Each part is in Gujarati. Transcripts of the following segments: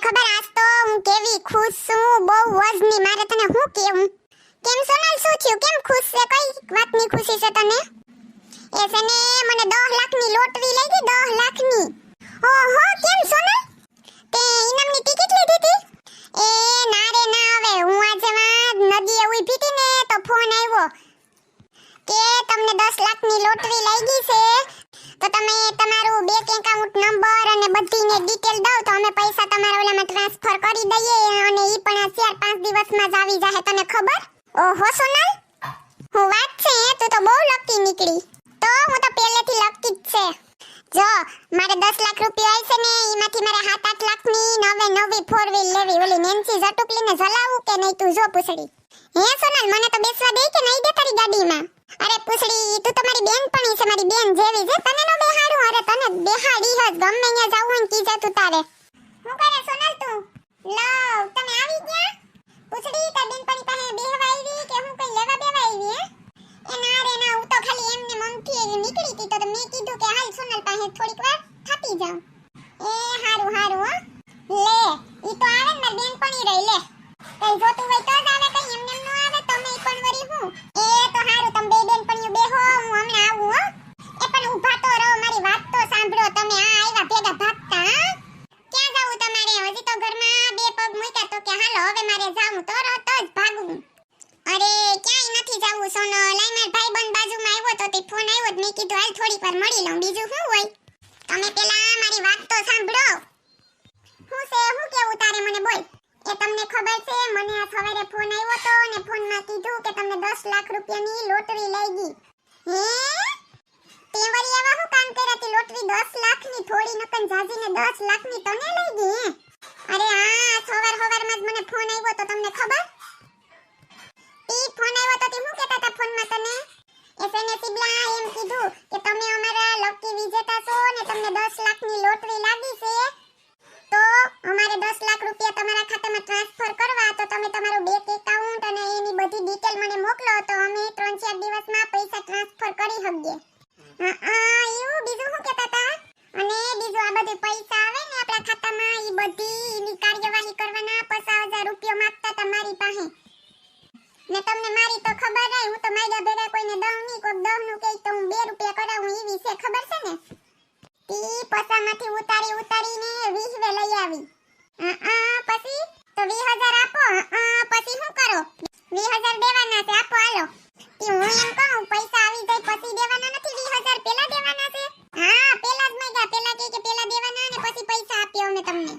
ખબર આજ તો હું કેવી ખુશ છું, બહુ વજની. મારે તને હું કેવું? કેમ સોનલ, શું થયું? કેમ ખુશ છે? કઈ વાતની ખુશી છે તને? એ છે ને મને 10 લાખની લોટરી લઈ ગઈ, 10 લાખની. ઓહો, કેમ સોનલ? તે ઇનામની ટિકિટ લીધી હતી? એ ના રે ના, હવે હું આજે નદીએ ઊભી હતી ને તો ફોન આવ્યો કે તમને 10 લાખની લોટરી લઈ ગઈ છે, તો તમે તમારું બેંક એકાઉન્ટ નંબર અને બધીને ડિટેલ દો તો અમે પૈસા તમારા ઓલામાં ટ્રાન્સફર કરી દઈએ, અને ઈ પણ આ 4-5 દિવસમાં જ આવી જાય. તને ખબર? ઓહો સોનલ, હું વાત છે, તું તો બહુ લકી નીકળી. તો હું તો પહેલેથી લકી જ છે. જો મારે 10 લાખ રૂપિયા આવી છે ને, એમાંથી મારે 7-8 લાખની નવી 4 વ્હીલ લેવી. ઓલી નેન્સી જટુકલીને જલાવું કે નહીં? તું જો પૂછડી. હે સોનલ, મને તો બેસવા દે કે નહીં દે તારી ગાડીમાં? અરે પૂછડી, તું તો મારી બેનપણી છે, મારી બેન જેવી છે. તને નો બેહાડું? અરે તને બેહાડી જ, ગમે અહીંયા જાવું હોય ને કીજે તું તારે. હું કરે સોનલ તું? લવ, તમે આવી ગયા? પૂછડી, તાર બેનપણી પાસે બેહવા આવી કે હું કઈ લેવા બેવા આવી? હે એ ના રે ના, હું તો ખાલી એમને મમથી નીકળી હતી તો મેં કીધું કે હાલ સોનલ પાસે થોડીક વાર થાકી જાઉં. એ હારું હારું હો. લે, ઈ તો આવે ને મારી બેનપણી રહી. લે, કઈ જોતું હોય તો જ આવે, કઈ એમને ન આવે તો મેં પણ વરી હું. એ તો હારું, તમે બે બેનપણીઓ બેહો, હું હમણાં આવું હો. એ પણ ઊભા તો રહો, મારી વાત તો સાંભળો. તમે આ આવ્યા ભેગા ભાગતા? હા, ક્યાં જાવું તમારે? હજી તો ઘરમાં બે પગ મૂક્યા તો કે હાલો હવે મારે જાવું, તો રતો જ ભાગું. અરે ક્યાંય નથી જાવું સોનલ. લાઈ માર ભાઈબંધ બાજુમાં આવ્યો તો તે ફોન આવ્યો તો મેં કીધું હાલ થોડીક વાર મળી લઉં, બીજું શું હોય? તમે પેલા મારી વાત તો સાંભળો. હું છે, હું કેવું તારે મને બોલ. એ તમને ખબર છે, મને આ સવારે ફોન આવ્યો તો ને ફોનમાં કીધું કે તમને 10 લાખ રૂપિયાની લોટરી લઈ ગઈ. હે, તે વળી એવા હું કામ કર્યા હતી? લોટરી 10 લાખની થોડી નકન જાજીને 10 લાખની તને લઈ ગઈ? હે, અરે હા, સવારમાં જ મને ફોન આવ્યો તો. તમને ખબર? ઈ ફોન આવ્યો તો તે હું કહેતા હતા ફોનમાં તને? એસએને સિબલા એમ કીધું કે તમે અમારા લકી વિજેતા છો ને તમને 10 લાખની લોટરી લાગી છે, તો અમારે 10 લાખ રૂપિયા તમારા ખાતામાં ટ્રાન્સફર કરવા, તો તમે તમારું બેંક એકાઉન્ટ અને એની બધી ડિટેલ મને મોકલો તો અમે 3-4 દિવસમાં પૈસા ટ્રાન્સફર કરી શકીએ. એવું બીજું શું કહેતા હતા? અને બીજું આ બધું પૈસા આવે ને આપણા ખાતામાં, ઈ બધી એની કાર્યવાહી કરવાના 50,000 રૂપિયા માંગતા હતા મારી પાસે. ને તમને મારી તો ખબર નહીં, હું તો મારા ભેગા કોઈને દઉં નહીં, કોઈ 10 નું કહે તો હું 2 રૂપિયા કરાવું, એવી છે, ખબર છે ને? તી પસામાંથી ઉતારીને 20 લઈ આવી. પછી તો 20,000 આપો. પછી શું કરો? 20,000 દેવાના છે, આપો હાલો. તી હું એમ કહું પૈસા આવી જાય પછી દેવાના નથી, 20,000 પેલા દેવાના છે? હા, પેલા જ માંગ્યા. પેલા કે પેલા દેવાના ને પછી પૈસા આપ્યો અમે તમને.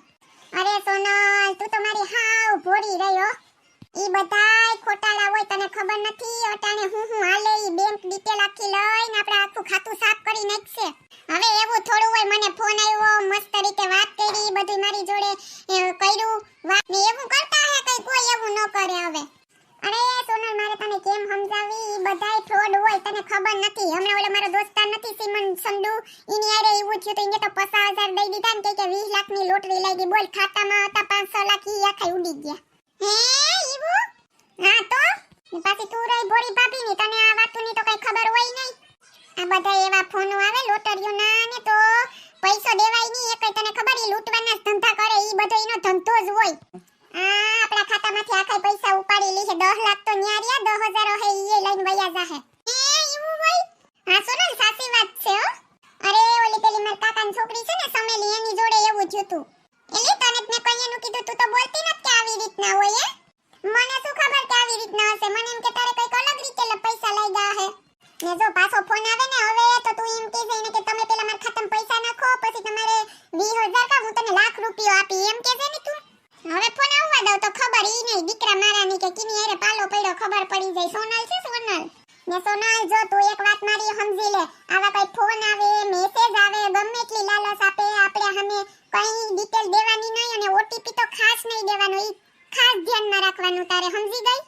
અરે સોનલ, તું તો મારી હાવ ભોળી રહ્યો. ઈ બધાય ખોટાળા હોય, તને ખબર નથી? અટાણે હું હાલે ઈ બેંક ડિટેલ આખી લઈને આપણે આખું ખાતું સાફ કરી નાખશે. હવે એવું થોડું હોય, મને ફોન આવ્યો, મસ્ત રીતે વાત કરી, બધું મારી જોડે કર્યું વાત ને એવું કરતા હે, કઈ કોઈ એવું ન કરે હવે. અરે સોનલ, મારે તને કેમ સમજાવી? ઈ બધાય ફ્રોડ હોય, તને ખબર નથી? હમણાં ઓલો મારો દોસ્તાર નથી સિમન સંડુ, ઈની આરે એવું થયું તો ઈને તો 50,000 દઈ દીધા ને કે 20 લાખની લોટરી લઈ ગઈ. બોલ, ખાતામાં હતા 500 લાખ, ઈ આખા ઉડી ગયા. હે ઈવું? હા તો પાછી તું રહી ભોળી ભાભી ની, તને આ વાતની તો કઈ ખબર હોય નહીં. આ બધા એવા ફોનો આવે લોટરીઓના ને તો પૈસો દેવાય નહીં, એકય તને ખબર? ઈ લૂંટવાના જ ધંધા કરે, ઈ બધો એનો ધંધો જ હોય. આપણા ખાતામાંથી આખા પૈસા ઉપાડી લે છે. 10 લાખ તો ન્યા રહ્યા, 10,000 હે ઈ લઈને વયા જાહે. એવું હોય? હા સોનલ, સાચી વાત છે હો. અરે ઓલી પેલી માર કાકાની છોકરી છે ને સમેલી, એની જોડે એવું જ હતું. એલી તને મેં કઈયાનું કીધું, તું તો બોલતી નથી કે આવી રીતના હોય. હે, મને શું ખબર કે આવી રીતના હશે? મને એમ કે તારે કઈક અલગ રીતે પૈસા લઈ ગયા હે. ને જો પાછો ફોન આવે ને હવે તો તું એમ કહે છે ને કે તમે પેલા મારા ખાતામાં પૈસા નાખો, પછી તમારે 20,000 કા હું તને લાખ રૂપિયા આપી, એમ કહે છે ને તું? હવે ફોન આવવા દઉં તો ખબર ઈ નહીં દીકરા મારાની કે કિની હારે પાલો પડ્યો ખબર પડી જાય. સોનલ છે સોનલ. ને સોનલ, જો તું એક વાત મારી સમજી લે, આવા કઈ ફોન આવે, મેસેજ આવે, ગમે એટલી લાલચ આપે, આપણે સામે કઈ ડિટેલ દેવાની નહીં, અને ઓટીપી તો ખાસ નહીં દેવાનો, ઈ ખાસ ધ્યાનમાં રાખવાનું તારે, સમજી ગઈ?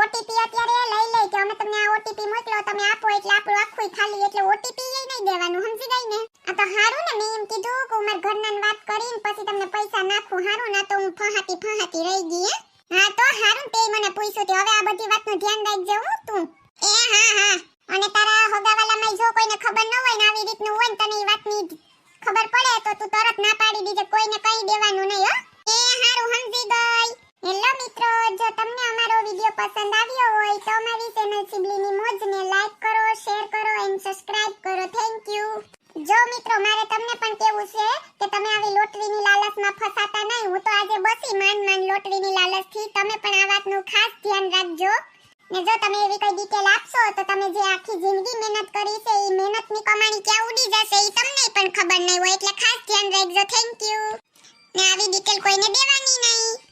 ઓટીપી અત્યારે લઈ લે કે અમે તમને આ ઓટીપી મોકલો, તમે આપો એટલે આપણું આખું ખાલી, એટલે ઓટીપી એ નહીં દેવાનું, સમજી ગઈ ને? આ તો હારું ને, મેં એમ કીધું કે મારા ઘરના વાત કરીને પછી તમને પૈસા નાખું. હારું ના તો હું ફહાતી રહી ગઈ. હા તો હારું તે મને પૂછ્યું તે. હવે આ બધી વાતનું ધ્યાન રાખજે હું તું. એ હા, અને તારા હોગાવાલામાં જો કોઈને ખબર ન હોય ને આવી રીતનું હોય ને તને એ વાતની ખબર પડે તો તું તરત ના પાડી દીજે, કોઈને કઈ દેવાનું નહીં હો. એ હા પસંદ આવ્યો હોય તો અમારી ચેનલ સિબલીની મોજને લાઈક કરો, શેર કરો એન્ડ સબસ્ક્રાઇબ કરો. Thank you. જો મિત્રો, મારે તમને પણ કેવું છે કે તમે આવી લોટરીની લાલચમાં ફસાતા નહીં. હું તો આજે બસી માંડ લોટરીની લાલચથી. તમે પણ આ વાતનું ખાસ ધ્યાન રાખજો. ને જો તમે એવી કોઈ ડિટેલ આપશો તો તમે જે આખી જિંદગી મહેનત કરી છે એ મહેનતની કમાણી ક્યાં ઉડી જશે એ તમને પણ ખબર નહીં હોય. એટલે ખાસ ધ્યાન રાખજો. Thank you. ને આવી ડિટેલ કોઈને દેવાની નહીં.